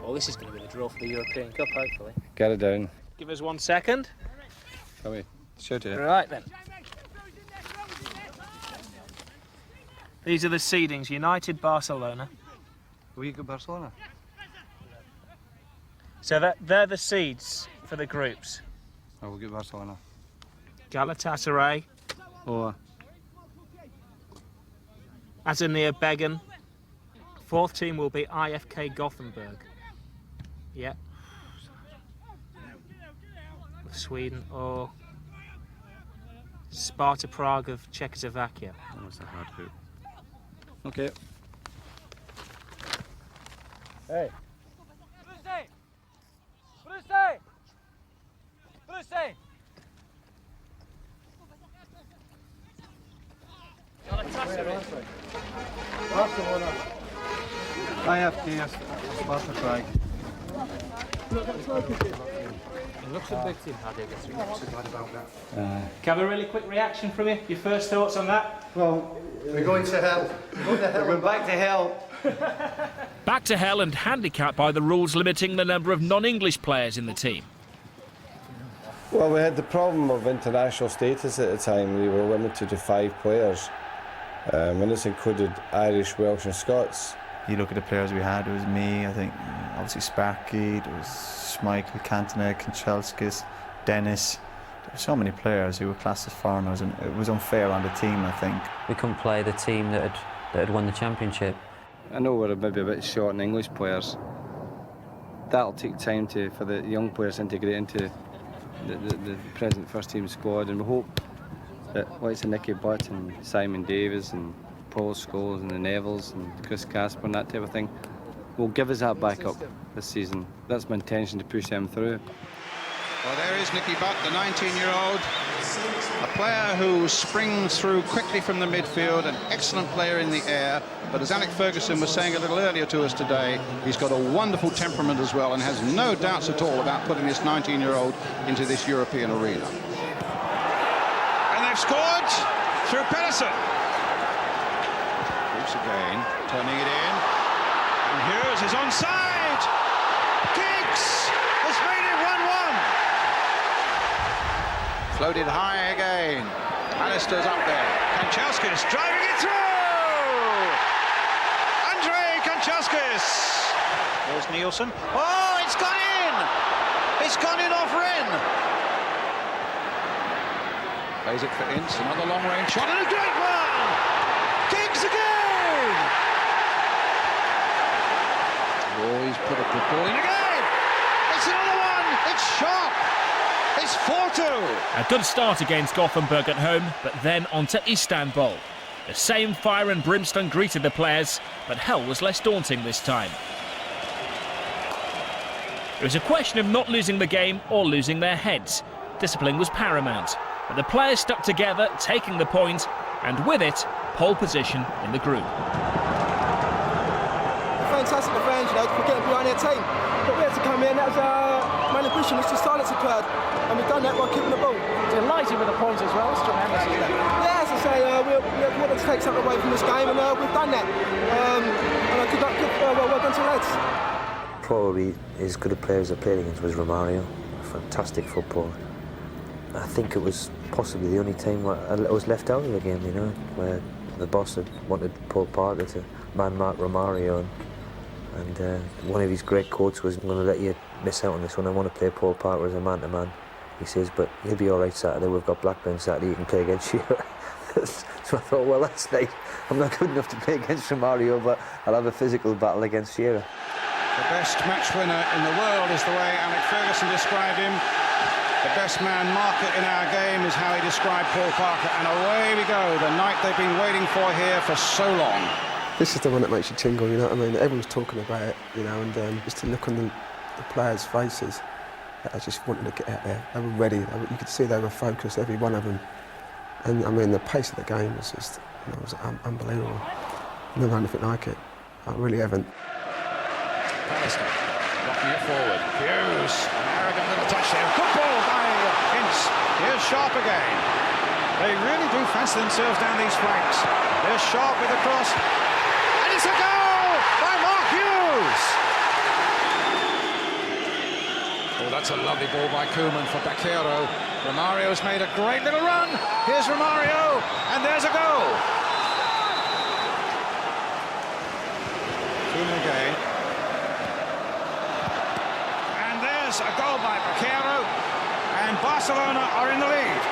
Well, this is going to be the draw for the European Cup, hopefully. Get it down. Give us 1 second. Shall we? Shoot it. Right then. These are the seedings. United, Barcelona. We go Barcelona. So they're the seeds for the groups. Oh, we'll get Barcelona. Galatasaray. Or Azania Began. Fourth team will be IFK Gothenburg. Yep. Of Sweden, or Sparta Prague of Czechoslovakia. that was a hard hoop. Okay. Hey. Barcelona. IFK Sparta Prague. It looks a big team, how they get through. Can I have a really quick reaction from you? Your first thoughts on that? Well, we're going to hell. We're going back to hell. Back to hell and handicapped by the rules limiting the number of non-English players in the team. Well, we had the problem of international status at the time. We were limited to 5 players. And this included Irish, Welsh and Scots. You look at the players we had, it was me, I think, obviously Sparky, there was Schmeichel, Cantona, Kanchelskis, Dennis. There were so many players who were classed as foreigners, and it was unfair on the team, I think. We couldn't play the team that had won the championship. I know we're maybe a bit short on English players. That'll take time for the young players to integrate into the present first team squad, and we hope that like Nicky Butt and Simon Davies and Paul Scholes and the Nevilles and Chris Casper and that type of thing will give us that backup this season. That's my intention, to push them through. Well, there is Nicky Butt, the 19-year-old, a player who springs through quickly from the midfield, an excellent player in the air, but as Alec Ferguson was saying a little earlier to us today, he's got a wonderful temperament as well and has no doubts at all about putting this 19-year-old into this European arena. And they've scored through Pedersen. Bruce again, turning it in, and Hughes is onside. Giggs has made it 1-1. Floated high again. Alistair's up there. Kanchelskis driving it through. Andrei Kanchelskis. There's Nielsen. Oh, it's gone in. It's gone in off Wren. Plays it for Ince. Another long-range shot and a great one. Giggs again. Oh, he's put a good ball in again. It's another one. It's sharp. It's 4-2. A good start against Gothenburg at home, but then on to Istanbul. The same fire and brimstone greeted the players, but hell was less daunting this time. It was a question of not losing the game or losing their heads. Discipline was paramount, but the players stuck together, taking the point, and with it, pole position in the group. Fantastic the fans, for getting behind their team. But we had to come in, that was our ambition, was to silence the crowd. And we've done that by keeping the ball. Delighted with the points as well, it's tremendous, isn't it? Yeah, as I say, we wanted to take something away from this game, and we've done that. And well done to the lads. Probably as good a player as I played against was Romario. Fantastic footballer. I think it was possibly the only time where I was left out of the game, you know, where the boss had wanted Paul Parker to man-mark Romario, and one of his great quotes was, "I'm going to let you miss out on this one. I want to play Paul Parker as a man-to-man." He says, "But he'll be all right Saturday. We've got Blackburn Saturday. You can play against Shearer." So I thought, well, that's nice. I'm not good enough to play against Romario, but I'll have a physical battle against Shearer. The best match winner in the world is the way Alec Ferguson described him. The best man marker in our game is how he described Paul Parker. And away we go, the night they've been waiting for here for so long. This is the one that makes you tingle, you know what I mean? Everyone's talking about it, you know, and just to look on the players' faces, I just wanted to get out there. They were ready. You could see they were focused, every one of them. And I mean, the pace of the game was just, you know, it was unbelievable. Never had anything like it. I really haven't. Pallister knocking it forward. Hughes, an arrogant little touch there. Good ball by Ince. Here's Sharp again. They really do fancy themselves down these flanks. There's Sharp with a cross. And it's a goal by Mark Hughes. That's a lovely ball by Koeman for Bakero. Romario's made a great little run. Here's Romario, and there's a goal. Koeman again. And there's a goal by Bakero, and Barcelona are in the lead.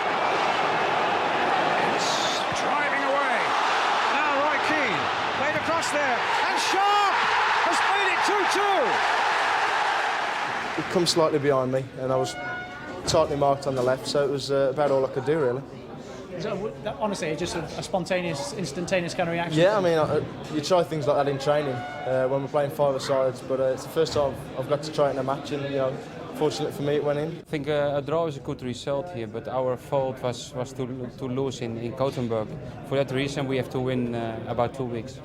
It's driving away. Now Roy Keane played across there, and Sharp has made it 2-2. He come slightly behind me, and I was tightly marked on the left, so it was about all I could do, really. Honestly, it's just a spontaneous, instantaneous kind of reaction? Yeah, I mean, you try things like that in training when we're playing five-a-sides, but it's the first time I've got to try it in a match, and, you know, fortunately for me, it went in. I think a draw is a good result here, but our fault was to lose in Gothenburg. For that reason, we have to win about 2 weeks.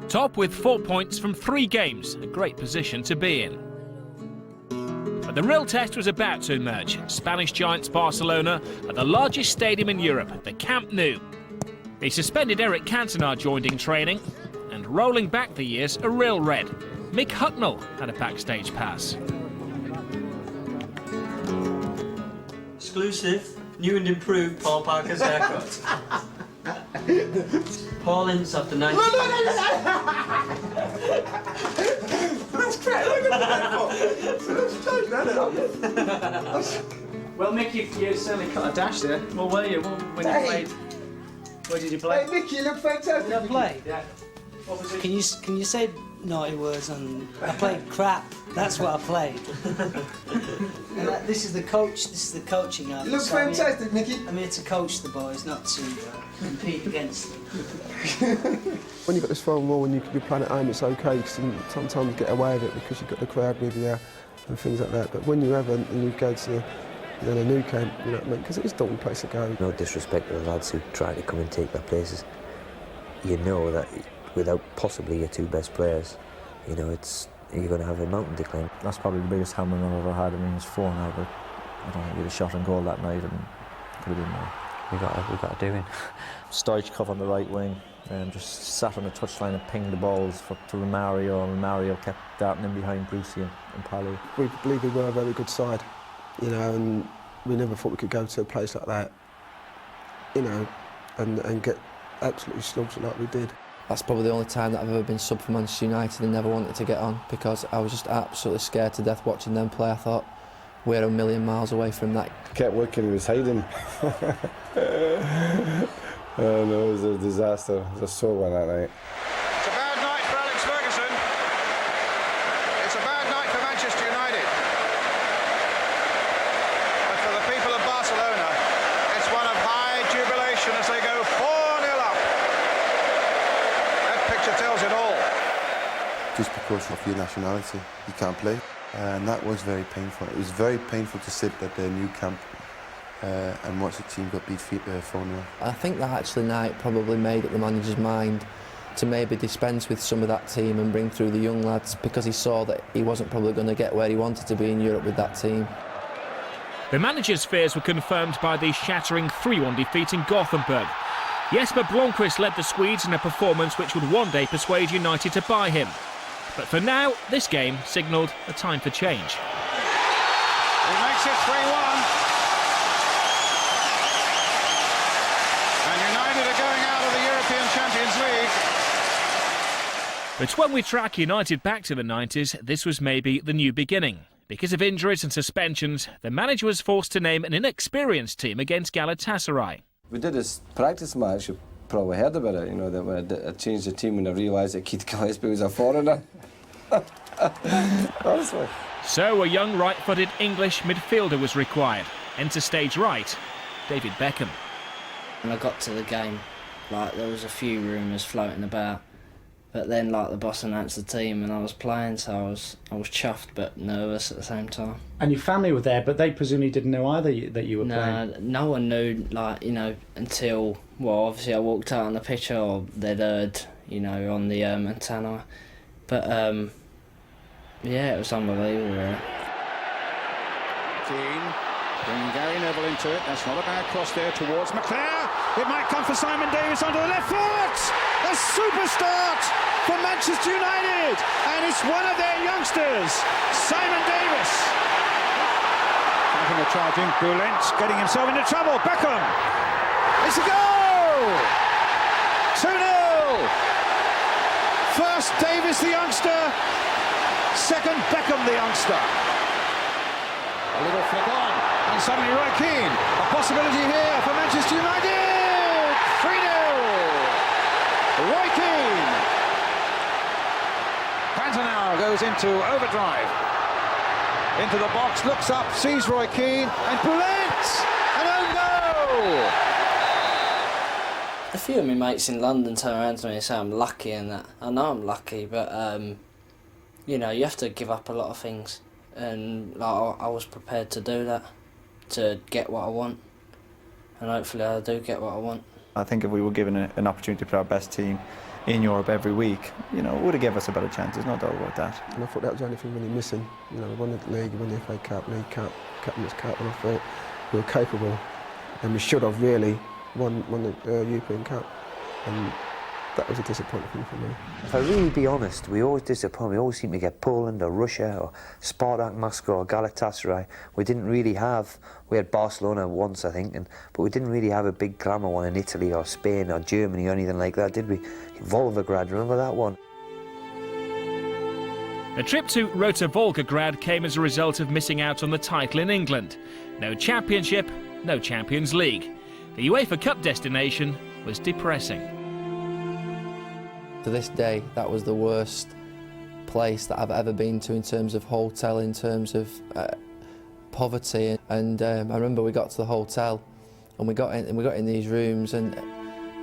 Top with 4 points from 3 games, a great position to be in. But the real test was about to emerge. Spanish giants Barcelona at the largest stadium in Europe, the Camp Nou. The suspended Eric Cantona joined in training, and rolling back the years, a real red. Mick Hucknall had a backstage pass. Exclusive, new and improved Paul Parker's haircut. Paul Ince after 90. That's great. Look at Well, Mick, you certainly cut a dash there. What were you when you played? Where did you play? Hey, Mick, you look fantastic. Did I play? Yeah. What was it? Can you say naughty words? And I played crap. That's what I played. And this is the coach. This is the coaching outfit. You look fantastic, Mickey. I'm here to coach the boys, not to compete against them. When you've got this foreign wall and you're playing at home, it's okay, because you can sometimes get away with it because you've got the crowd with you and things like that. But when you haven't and you go to the new camp, you know what I mean? Because it is a daunting place to go. No disrespect to the lads who try to come and take their places. You know that without possibly your 2 best players, you know, you're going to have a mountain to climb. That's probably the biggest hammering I've ever had. I mean, it's 4 now, but I don't think we'd have shot on goal that night, and could have been more. We got to do it. Stoichkov on the right wing, and just sat on the touchline and pinged the balls to Romario, and Romario kept darting in behind Brucey and Pally. We believe we were a very good side, you know, and we never thought we could go to a place like that, you know, and get absolutely slaughtered like we did. That's probably the only time that I've ever been sub for Manchester United and never wanted to get on, because I was just absolutely scared to death watching them play. I thought, we're a million miles away from that. Kept looking, he was hiding. Oh no, it was a disaster. It was a sore one that night. It's a bad night for Alex Ferguson. It's a bad night for Manchester United. But for the people of Barcelona, it's one of high jubilation as they go 4-0 up. That picture tells it all. Just because of your nationality, you can't play. And that was very painful. It was very painful to sit at the new camp and watch the team got beat 4-0. I think that actually night probably made up the manager's mind to maybe dispense with some of that team and bring through the young lads, because he saw that he wasn't probably going to get where he wanted to be in Europe with that team. The manager's fears were confirmed by the shattering 3-1 defeat in Gothenburg. Jesper Blomqvist led the Swedes in a performance which would one day persuade United to buy him. But for now, this game signalled a time for change. He makes it 3-1. And United are going out of the European Champions League. But when we track United back to the 90s, this was maybe the new beginning. Because of injuries and suspensions, the manager was forced to name an inexperienced team against Galatasaray. We did this practice match, you probably heard about it, you know, that when I changed the team when I realised that Keith Gillespie was a foreigner. Honestly. So a young right-footed English midfielder was required. Enter stage right, David Beckham. When I got to the game, like, there was a few rumours floating about, but then, like, the boss announced the team and I was playing, so I was chuffed but nervous at the same time. And your family were there, but they presumably didn't know either that you were playing? No one knew, like, you know, until, well, obviously I walked out on the pitch, or they'd heard, you know, on the antenna. But, yeah, it was unbelievable, really. Keane, bringing Gary Neville into it. That's not a bad cross there towards McClare. It might come for Simon Davis onto the left foot. A super start for Manchester United, and it's one of their youngsters, Simon Davis. from the charging. Bulent getting himself into trouble. Beckham! It's a goal! 2-0! First Davis the youngster, second Beckham the youngster. A little flick on, and suddenly Roy Keane. A possibility here for Manchester United! 3-0! Roy Keane! Cantona goes into overdrive. Into the box, looks up, sees Roy Keane, and Bulent! An own goal! A few of my mates in London turn around to me and say I'm lucky and that. I know I'm lucky, but you know, you have to give up a lot of things, and like, I was prepared to do that, to get what I want, and hopefully I do get what I want. I think if we were given an opportunity to put our best team in Europe every week, you know, it would have given us a better chance. There's no doubt about that. And I thought that was the only thing really missing. You know, we won the league, we won the FA Cup, League Cup, Captain's Cup, and I thought we were capable, and we should have really won the European Cup, and that was a disappointing thing for me. If I really be honest, we always disappoint. We always seem to get Poland or Russia or Spartak Moscow or Galatasaray. We didn't really have. We had Barcelona once, I think, but we didn't really have a big glamour one in Italy or Spain or Germany or anything like that, did we? Volgograd, remember that one? The trip to Rota Volgograd came as a result of missing out on the title in England. No championship, no Champions League. The UEFA Cup destination was depressing. To this day, that was the worst place that I've ever been to in terms of hotel, in terms of poverty. And I remember we got to the hotel and we got in these rooms, and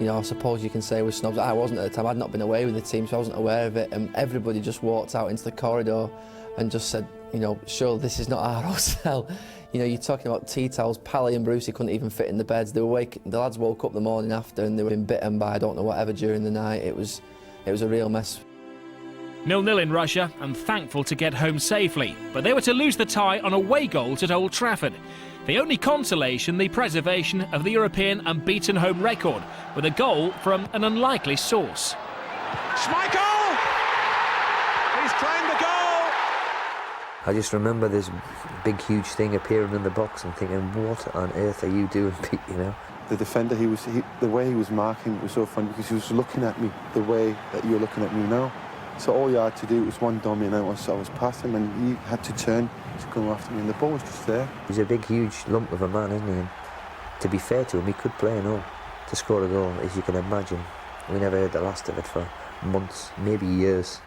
you know, I suppose you can say we're snobs. I wasn't at the time. I'd not been away with the team, so I wasn't aware of it. And everybody just walked out into the corridor and just said, you know, sure, this is not our hotel. You know, you're talking about tea towels. Pally and Brucey couldn't even fit in the beds. The lads woke up the morning after and they were being bitten by I don't know whatever during the night. It was a real mess. 0-0 in Russia, and thankful to get home safely. But they were to lose the tie on away goals at Old Trafford. The only consolation, the preservation of the European unbeaten home record, with a goal from an unlikely source. Schmeichel! He's claimed the goal! I just remember this big, huge thing appearing in the box and thinking, what on earth are you doing, Pete, you know? The defender, the way he was marking was so funny because he was looking at me the way that you're looking at me now. So all you had to do was one dummy and I was passing, and he had to turn to come after me, and the ball was just there. He's a big, huge lump of a man, isn't he? And to be fair to him, he could play and all. To score a goal, as you can imagine, we never heard the last of it for months, maybe years.